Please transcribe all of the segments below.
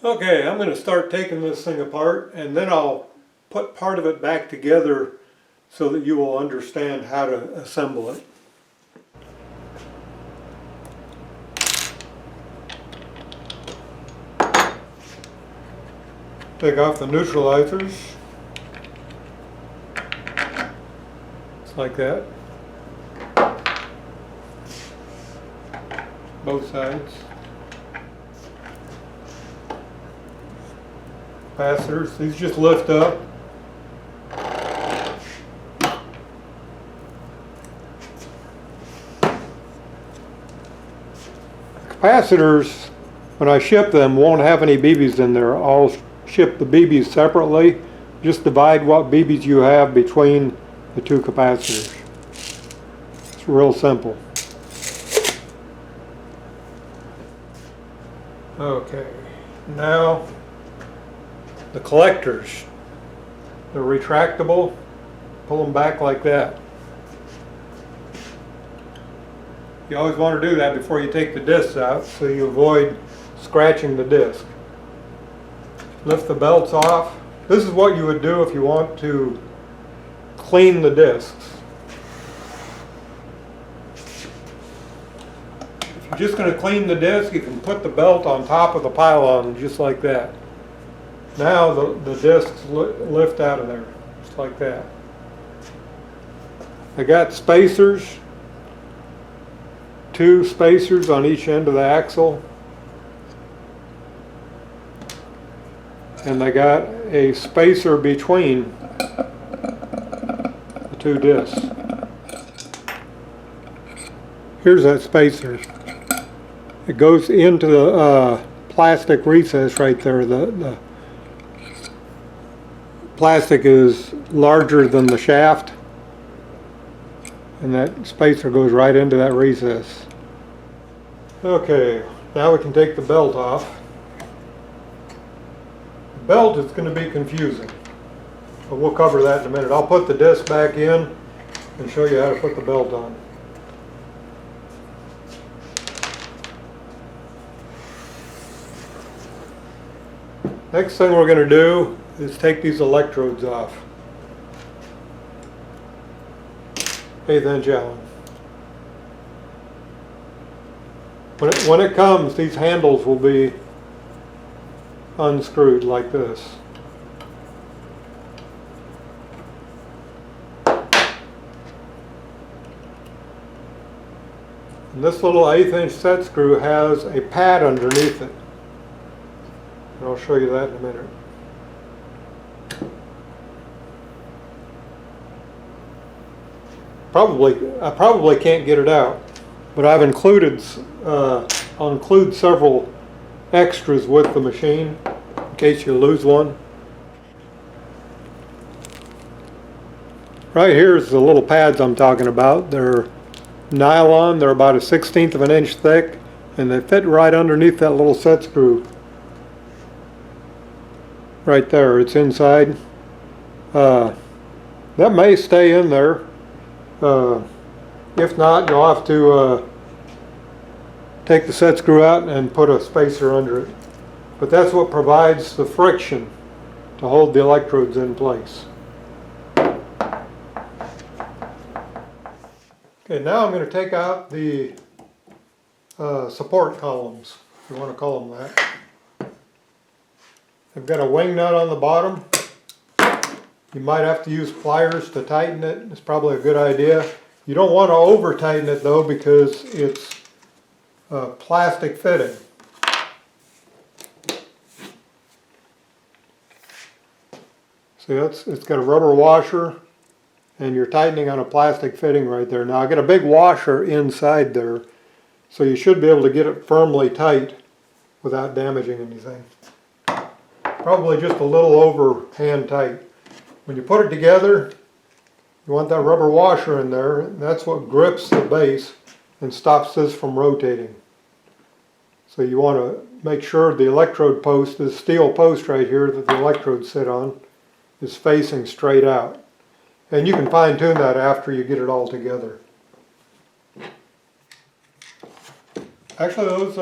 Okay, I'm going to start taking this thing apart, and then I'll put part of it back together so that you will understand how to assemble it. Take off the neutralizers, just like that, both sides. Capacitors, these just lift up. Capacitors, when I ship them, won't have any BBs in there. I'll ship the BBs separately. Just divide what BBs you have between the two capacitors. It's real simple. Okay, now the collectors. They're retractable. Pull them back like that. You always want to do that before you take the discs out so you avoid scratching the disc. Lift the belts off. This is what you would do if you want to clean the discs. If you're just going to clean the disc, you can put the belt on top of the pylon just like that. Now the discs lift out of there, just like that. I got spacers, 2 spacers on each end of the axle. And I got a spacer between the 2 discs. Here's that spacer. It goes into the plastic recess right there. The plastic is larger than the shaft, and that spacer goes right into that recess. Okay, now we can take the belt off. The belt is going to be confusing, but we'll cover that in a minute. I'll put the disc back in and show you how to put the belt on. Next thing we're going to do is take these electrodes off. 1/8 inch Allen. When it comes, these handles will be unscrewed like this. And this little 1/8 inch set screw has a pad underneath it. And I'll show you that in a minute. I probably can't get it out, but I've included, I'll include several extras with the machine in case you lose one. Right here is the little pads I'm talking about. They're nylon, they're about 1/16 of an inch thick, and they fit right underneath that little set screw. Right there, it's inside. That may stay in there. If not, you'll have to take the set screw out and put a spacer under it. But that's what provides the friction to hold the electrodes in place. Okay, now I'm going to take out the support columns, if you want to call them that. I've got a wing nut on the bottom. You might have to use pliers to tighten it. It's probably a good idea. You don't want to over tighten it though, because it's plastic fitting. See, it's got a rubber washer, and you're tightening on a plastic fitting right there. Now I got a big washer inside there, so you should be able to get it firmly tight without damaging anything. Probably just a little over hand tight. When you put it together, you want that rubber washer in there, and that's what grips the base and stops this from rotating. So you want to make sure the electrode post, this steel post right here that the electrodes sit on, is facing straight out. And you can fine tune that after you get it all together. Actually, those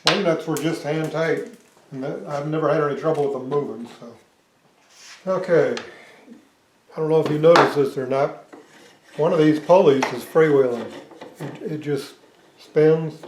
wing nuts were just hand tight. And I've never had any trouble with them moving. So, okay. I don't know if you noticed this or not. One of these pulleys is freewheeling. It just spins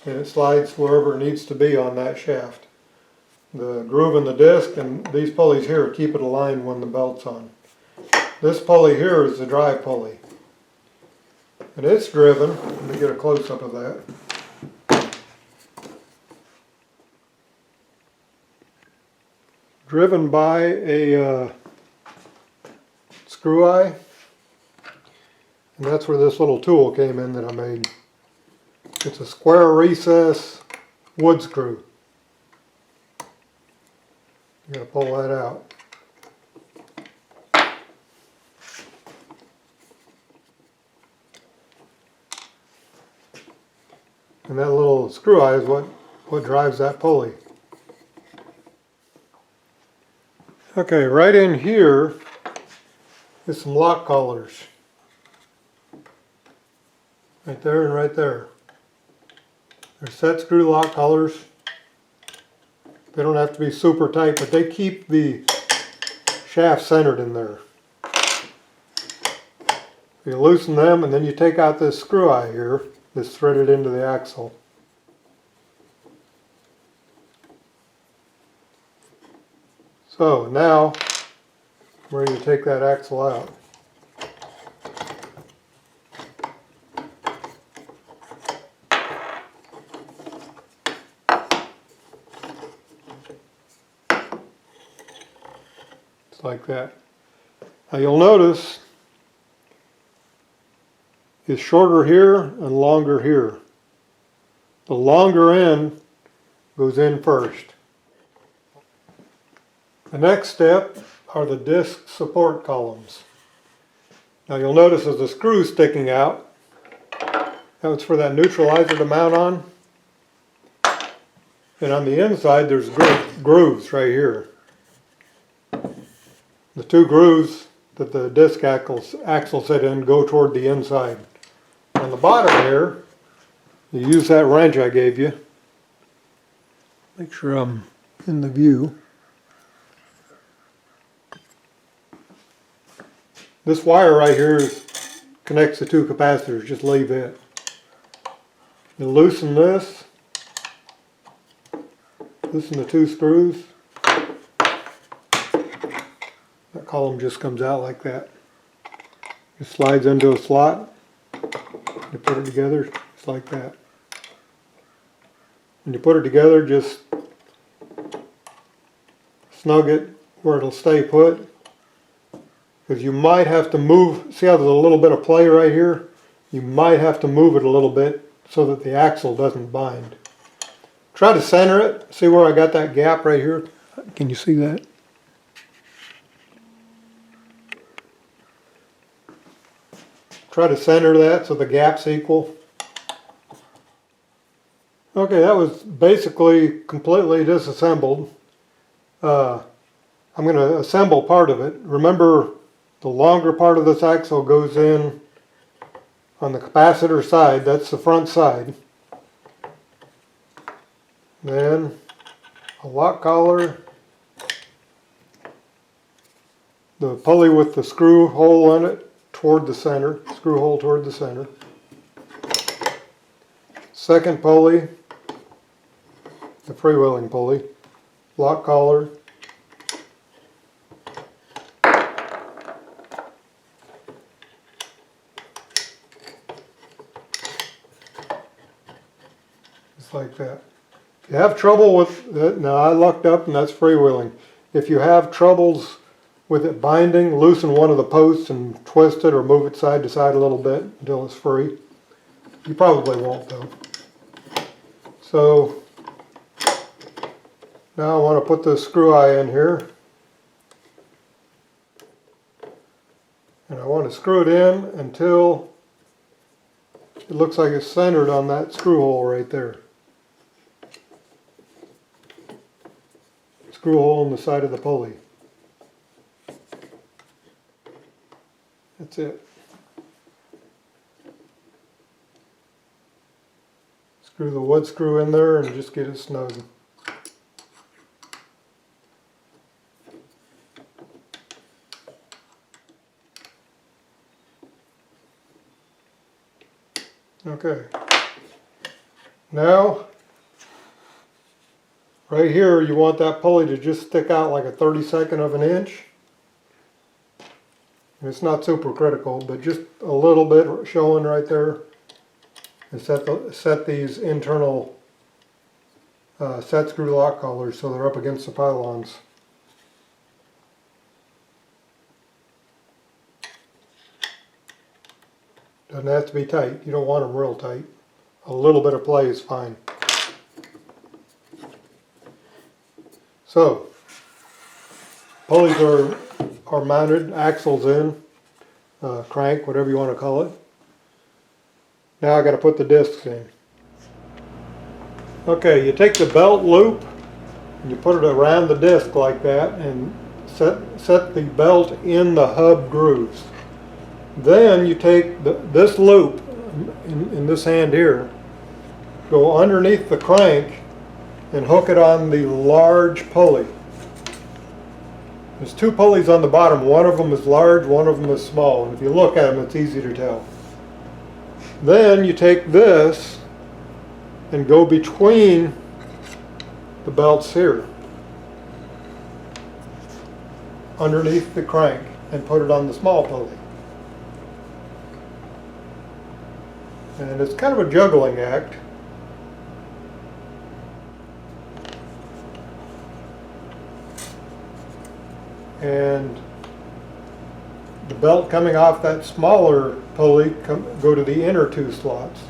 and it slides wherever it needs to be on that shaft. The groove in the disc and these pulleys here keep it aligned when the belt's on. This pulley here is the drive pulley. And it's driven, let me get a close-up of that. Driven by a screw eye. And that's where this little tool came in that I made. It's a square recess wood screw. You gotta pull that out. And that little screw eye is what drives that pulley. Okay, right in here is some lock collars. Right there and right there. They're set screw lock collars. They don't have to be super tight, but they keep the shaft centered in there. You loosen them and then you take out this screw eye here that's threaded into the axle. So now I'm ready to take that axle out. It's like that. Now you'll notice it's shorter here and longer here. The longer end goes in first. The next step are the disc support columns. Now you'll notice there's a screw sticking out. That's for that neutralizer to mount on. And on the inside there's grooves right here. The two grooves that the disc axles sit in go toward the inside. On the bottom here, you use that wrench I gave you. Make sure I'm in the view. This wire right here connects the two capacitors, just leave it. You loosen this, loosen the two screws. That column just comes out like that. It slides into a slot. You put it together just like that. When you put it together, just snug it where it'll stay put. Because you might have to move, see how there's a little bit of play right here? You might have to move it a little bit so that the axle doesn't bind. Try to center it. See where I got that gap right here? Can you see that? Try to center that so the gap's equal. Okay, that was basically completely disassembled. I'm going to assemble part of it. Remember, the longer part of this axle goes in on the capacitor side. That's the front side. Then a lock collar. The pulley with the screw hole in it toward the center. Screw hole toward the center. Second pulley. The freewheeling pulley. Lock collar. Like that. If you have trouble with it, now I lucked up and that's freewheeling. If you have troubles with it binding, loosen one of the posts and twist it or move it side to side a little bit until it's free. You probably won't though. So now I want to put the screw eye in here. And I want to screw it in until it looks like it's centered on that screw hole right there. Screw hole in the side of the pulley. That's it. Screw the wood screw in there and just get it snug. Okay. Now, right here you want that pulley to just stick out like a 32nd of an inch. And it's not super critical, but just a little bit showing right there. And set these internal set screw lock collars so they're up against the pylons. Doesn't have to be tight. You don't want them real tight. A little bit of play is fine. So, pulleys are mounted, axles in, crank, whatever you want to call it. Now I got to put the discs in. Okay, you take the belt loop and you put it around the disc like that and set the belt in the hub grooves. Then you take this loop in this hand here, go underneath the crank and hook it on the large pulley. There's two pulleys on the bottom. One of them is large, one of them is small. And if you look at them, it's easy to tell. Then you take this and go between the belts here, underneath the crank, and put it on the small pulley. And it's kind of a juggling act. And the belt coming off that smaller pulley go to the inner two slots.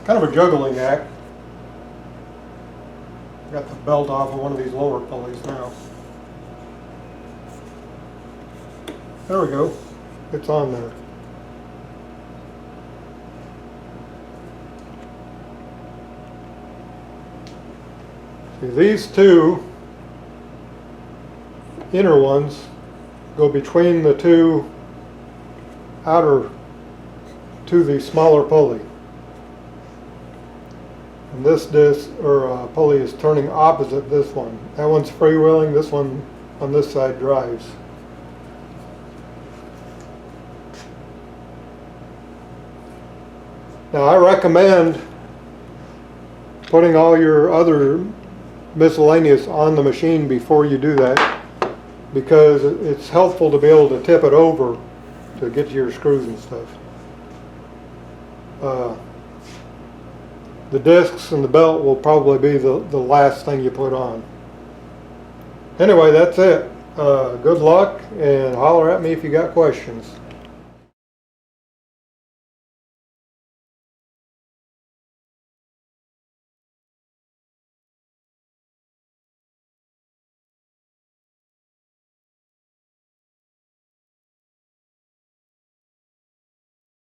Kind of a juggling act. Got the belt off of one of these lower pulleys now. There we go. It's on there. See, these two inner ones go between the two outer to the smaller pulley. And this disc or pulley is turning opposite this one. That one's freewheeling, this one on this side drives. Now I recommend putting all your other miscellaneous on the machine before you do that, because it's helpful to be able to tip it over to get to your screws and stuff. The discs and the belt will probably be the last thing you put on. Anyway, that's it. Good luck and holler at me if you got questions.